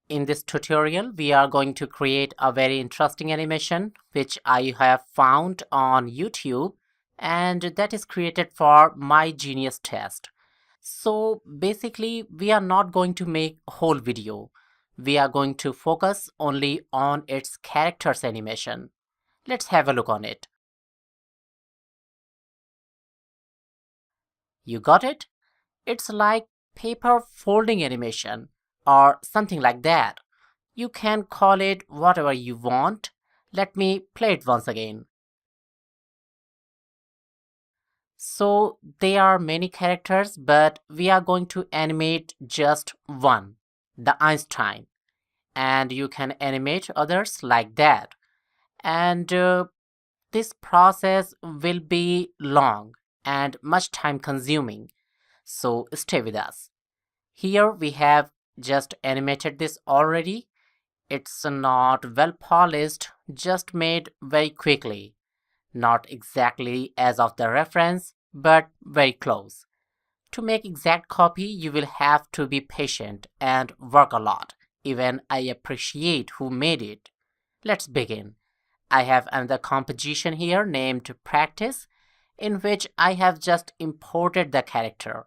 In this tutorial, we are going to create a very interesting animation which I have found on YouTube, and that is created for my Genius test. So basically, we are not going to make a whole video. We are going to focus only on its characters animation. Let's have a look on it. You got it? It's like paper folding animation or something like that. You can call it whatever you want. Let me play it once again. So there are many characters, but we are going to animate just one, the Einstein. And you can animate others like that. And this process will be long and much time consuming. So stay with us. Here we have just animated this already. It's not well polished, just made very quickly. Not exactly as of the reference, but very close. To make exact copy, you will have to be patient and work a lot. Even I appreciate who made it. Let's begin. I have another composition here named Practice, in which I have just imported the character.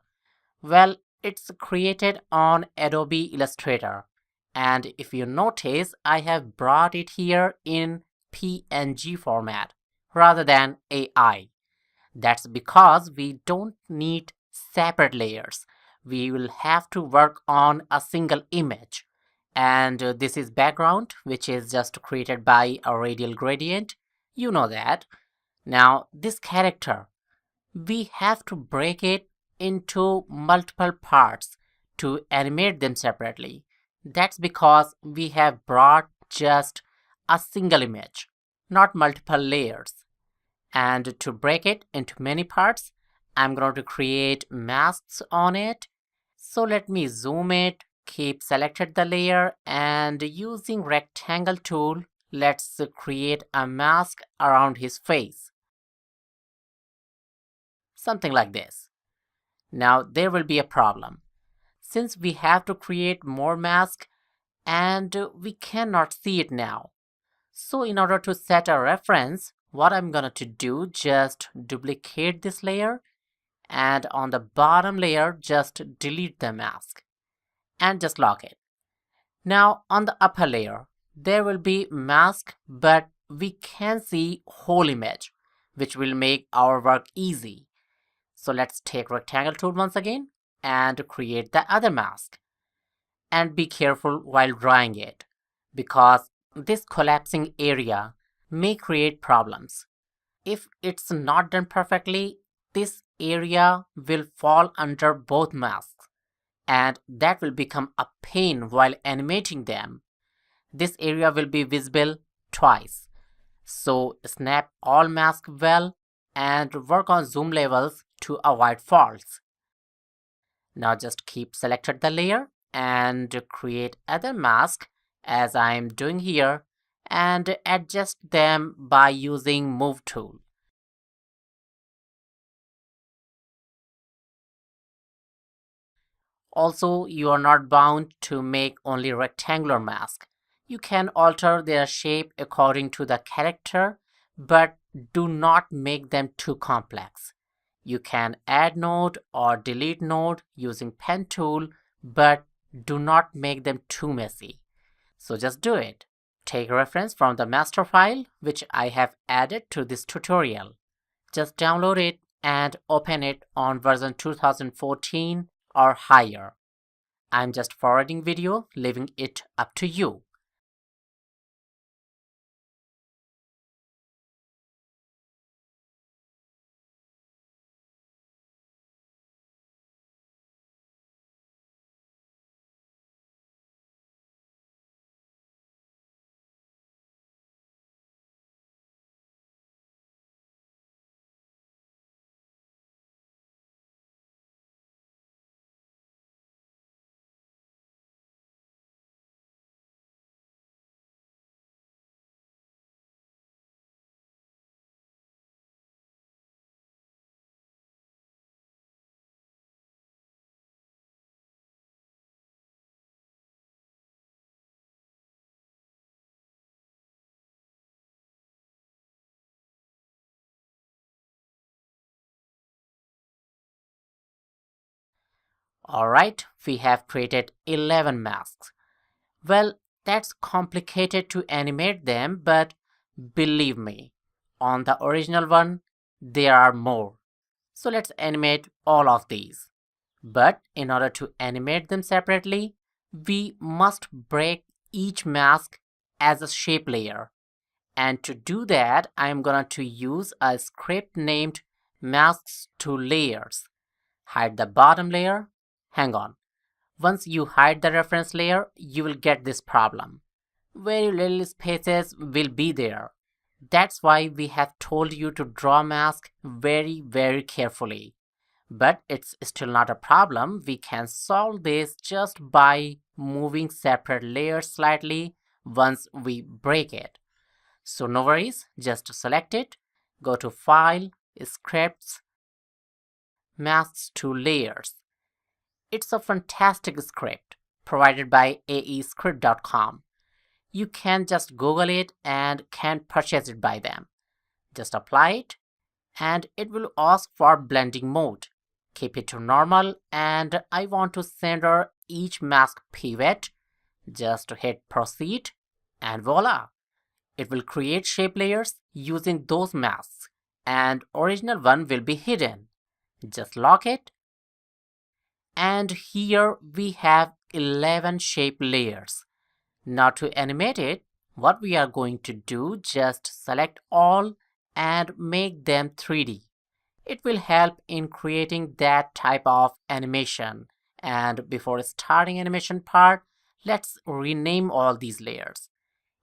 Well, it's created on Adobe Illustrator. And if you notice, I have brought it here in PNG format rather than AI. That's because we don't need separate layers. We will have to work on a single image. And this is background, which is just created by a radial gradient. You know that. Now, this character, we have to break it into multiple parts to animate them separately. That's because we have brought just a single image, not multiple layers. And to break it into many parts, I'm going to create masks on it. So let me zoom it, keep selected the layer, and using rectangle tool, let's create a mask around his face. Something like this. Now there will be a problem. Since we have to create more mask and we cannot see it now. So in order to set a reference, what I'm going to do, just duplicate this layer and on the bottom layer, just delete the mask and just lock it. Now on the upper layer, there will be mask, but we can see whole image, which will make our work easy. So let's take rectangle tool once again and create the other mask. And be careful while drawing it, because this collapsing area may create problems. If it's not done perfectly, this area will fall under both masks, and that will become a pain while animating them. This area will be visible twice. So snap all masks well and work on zoom levels to avoid faults. Now just keep selected the layer and create other mask as I am doing here and adjust them by using move tool. Also, you are not bound to make only rectangular mask. You can alter their shape according to the character, but do not make them too complex. You can add node or delete node using pen tool, but do not make them too messy. So just do it. Take reference from the master file which I have added to this tutorial. Just download it and open it on version 2014 or higher. I'm just forwarding video, leaving it up to you. Alright, we have created 11 masks. Well, that's complicated to animate them, but believe me, on the original one, there are more. So let's animate all of these. But in order to animate them separately, we must break each mask as a shape layer. And to do that, I'm going to use a script named masks to layers. Hide the bottom layer. Hang on. Once you hide the reference layer, you will get this problem. Very little spaces will be there. That's why we have told you to draw mask very carefully. But it's still not a problem. We can solve this just by moving separate layers slightly once we break it. So no worries, just select it, go to File, Scripts, Masks to Layers. It's a fantastic script provided by aescript.com. You can just Google it and can purchase it by them. Just apply it and it will ask for blending mode. Keep it to normal and I want to center each mask pivot. Just hit proceed and voila. It will create shape layers using those masks and original one will be hidden. Just lock it and here we have 11 shape layers. Now to animate it, what we are going to do, just select all and make them 3D. It will help in creating that type of animation. And before starting animation part, let's rename all these layers.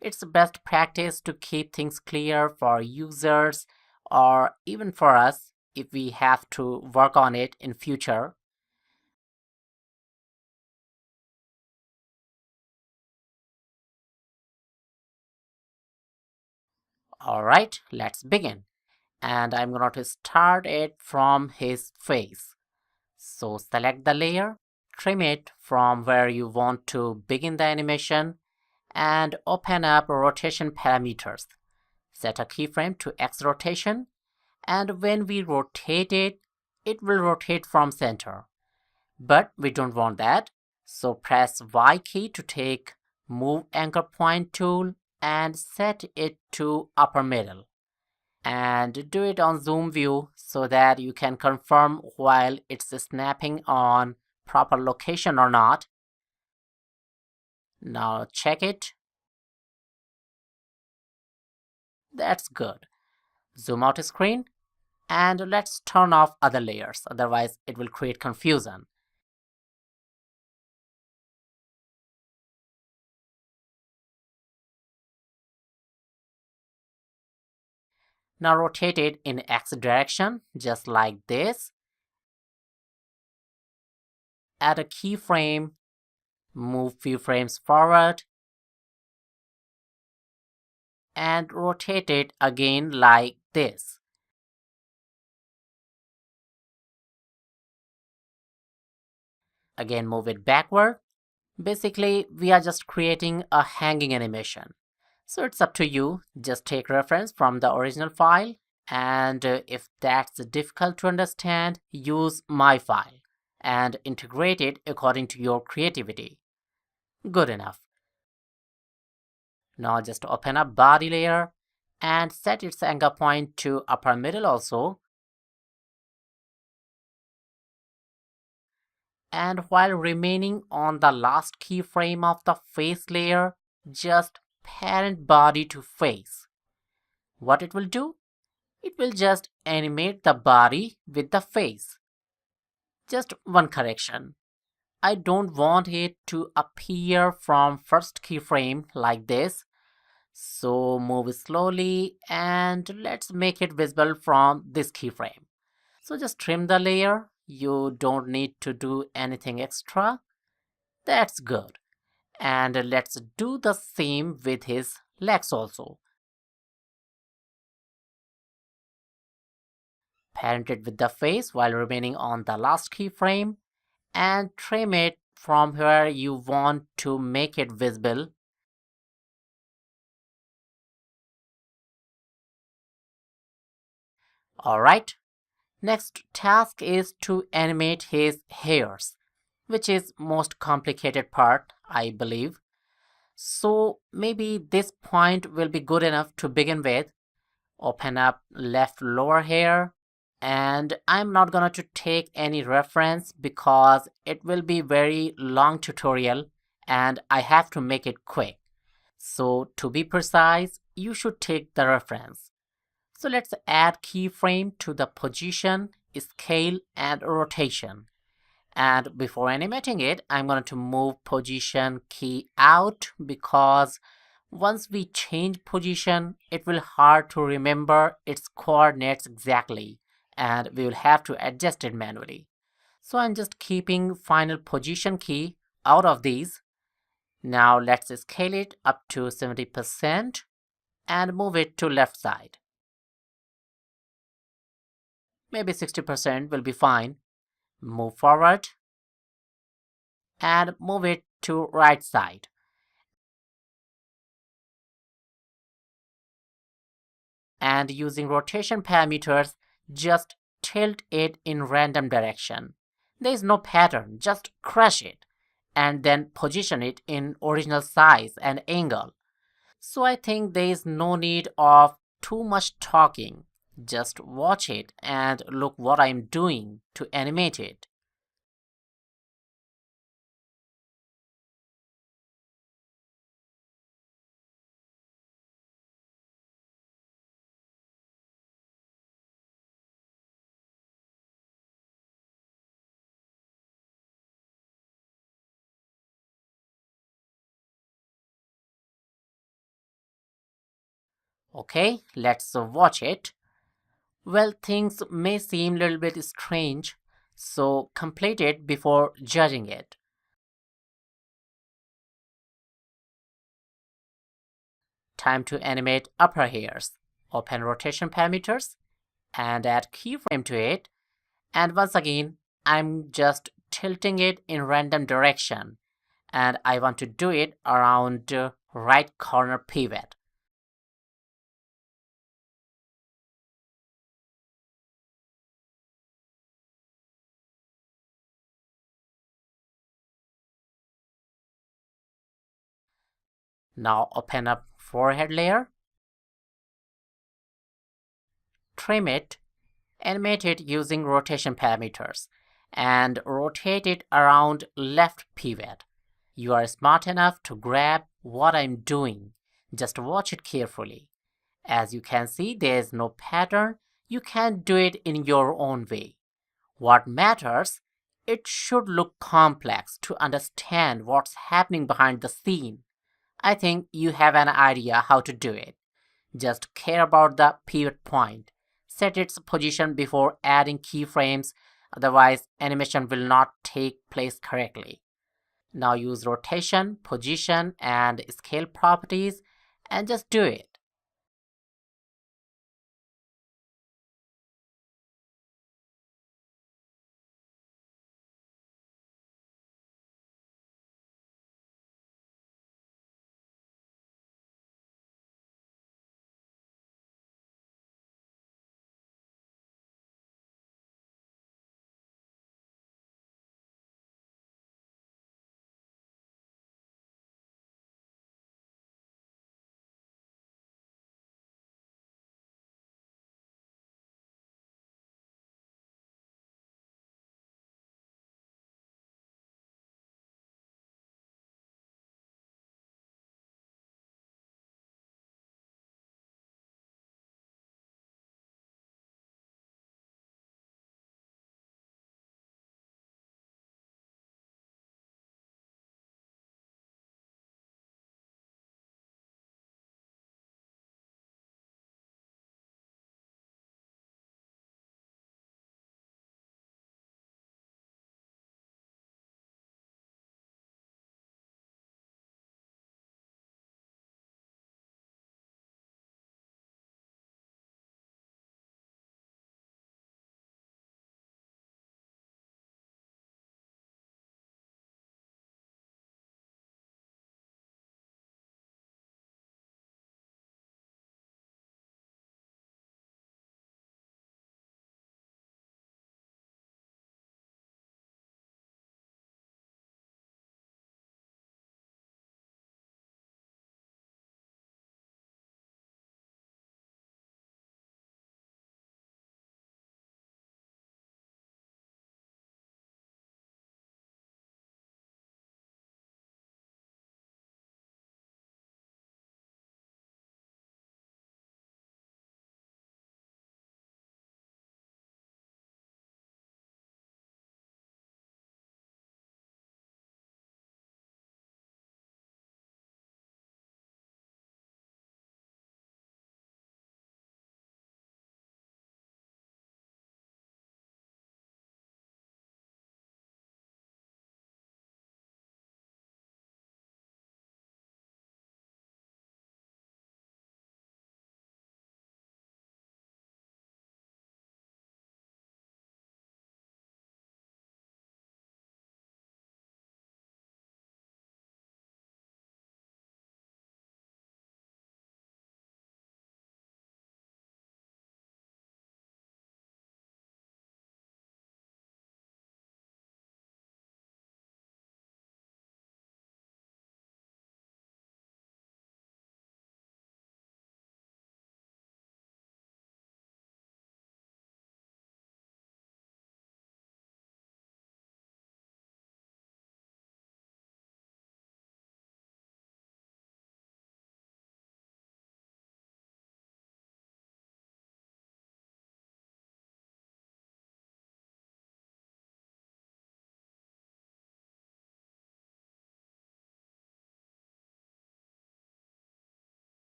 It's best practice to keep things clear for users or even for us if we have to work on it in future. Alright, let's begin. And I'm going to start it from his face. So select the layer, trim it from where you want to begin the animation, and open up rotation parameters. Set a keyframe to X rotation, and when we rotate it, it will rotate from center. But we don't want that, so press Y key to take Move Anchor Point tool and set it to upper middle. And do it on zoom view so that you can confirm while it's snapping on proper location or not. Now check it. That's good. Zoom out screen and let's turn off other layers, otherwise it will create confusion. Now rotate it in X direction, just like this. Add a keyframe, move few frames forward, and rotate it again like this. Again move it backward. Basically, we are just creating a hanging animation. So it's up to you. Just take reference from the original file. And if that's difficult to understand, use my file and integrate it according to your creativity. Good enough. Now just open up body layer and set its anchor point to upper middle also. And while remaining on the last keyframe of the face layer, just parent body to face. What it will do? It will just animate the body with the face. Just one correction. I don't want it to appear from first keyframe like this. So move slowly and let's make it visible from this keyframe. So just trim the layer. You don't need to do anything extra. That's good. And let's do the same with his legs also. Parent it with the face while remaining on the last keyframe and trim it from where you want to make it visible. Alright, next task is to animate his hairs. which is most complicated part, I believe. So maybe this point will be good enough to begin with. Open up left lower here, and I'm not gonna to take any reference because it will be very long tutorial and I have to make it quick. So to be precise, you should take the reference. So let's add keyframe to the position, scale and rotation. And before animating it, I'm going to move position key out because once we change position, it will hard to remember its coordinates exactly and we will have to adjust it manually. So I'm just keeping final position key out of these. Now let's scale it up to 70% and move it to left side. Maybe 60% will be fine. Move forward and move it to right side. And using rotation parameters, just tilt it in random direction. There is no pattern, just crush it and then position it in original size and angle. So I think there is no need of too much talking. Just watch it and look what I'm doing to animate it. Okay, let's watch it. Well, things may seem a little bit strange, so complete it before judging it. Time to animate upper hairs. Open rotation parameters and add keyframe to it. And once again, I'm just tilting it in random direction and I want to do it around right corner pivot. Now open up forehead layer, trim it, animate it using rotation parameters, and rotate it around left pivot. You are smart enough to grab what I'm doing. Just watch it carefully. As you can see, there is no pattern. You can do it in your own way. What matters, it should look complex to understand what's happening behind the scene. I think you have an idea how to do it. Just care about the pivot point. Set its position before adding keyframes, otherwise animation will not take place correctly. Now use rotation, position, and scale properties and just do it.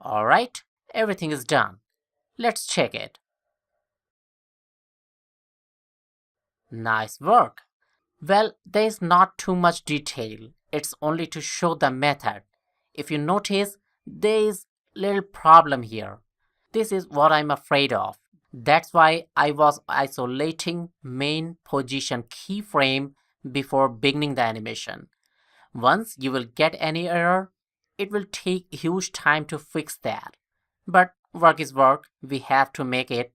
Alright, everything is done. Let's check it. Nice work. Well, there is not too much detail. It's only to show the method. If you notice, there is little problem here. This is what I'm afraid of. That's why I was isolating main position keyframe before beginning the animation. Once you will get any error, it will take huge time to fix that. But work is work, we have to make it.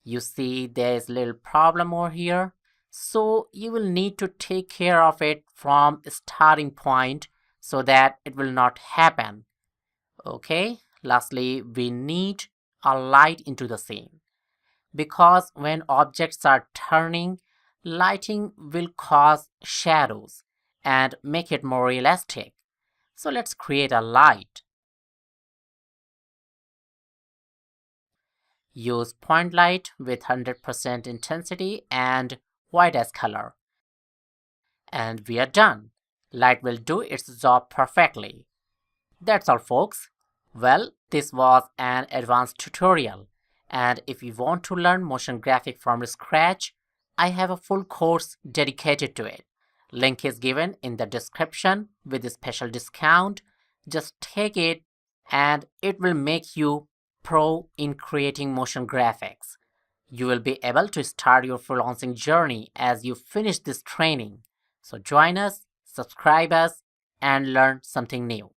You see there is little problem over here. So you will need to take care of it from starting point so that it will not happen. Okay, lastly, we need a light into the scene because when objects are turning, lighting will cause shadows and make it more realistic. So let's create a light. Use point light with 100% intensity and white as color. And we are done. Light will do its job perfectly. That's all, folks. Well, this was an advanced tutorial. And if you want to learn motion graphic from scratch, I have a full course dedicated to it. Link is given in the description with a special discount. Just take it and it will make you pro in creating motion graphics. You will be able to start your freelancing journey as you finish this training. So join us, subscribe us, and learn something new.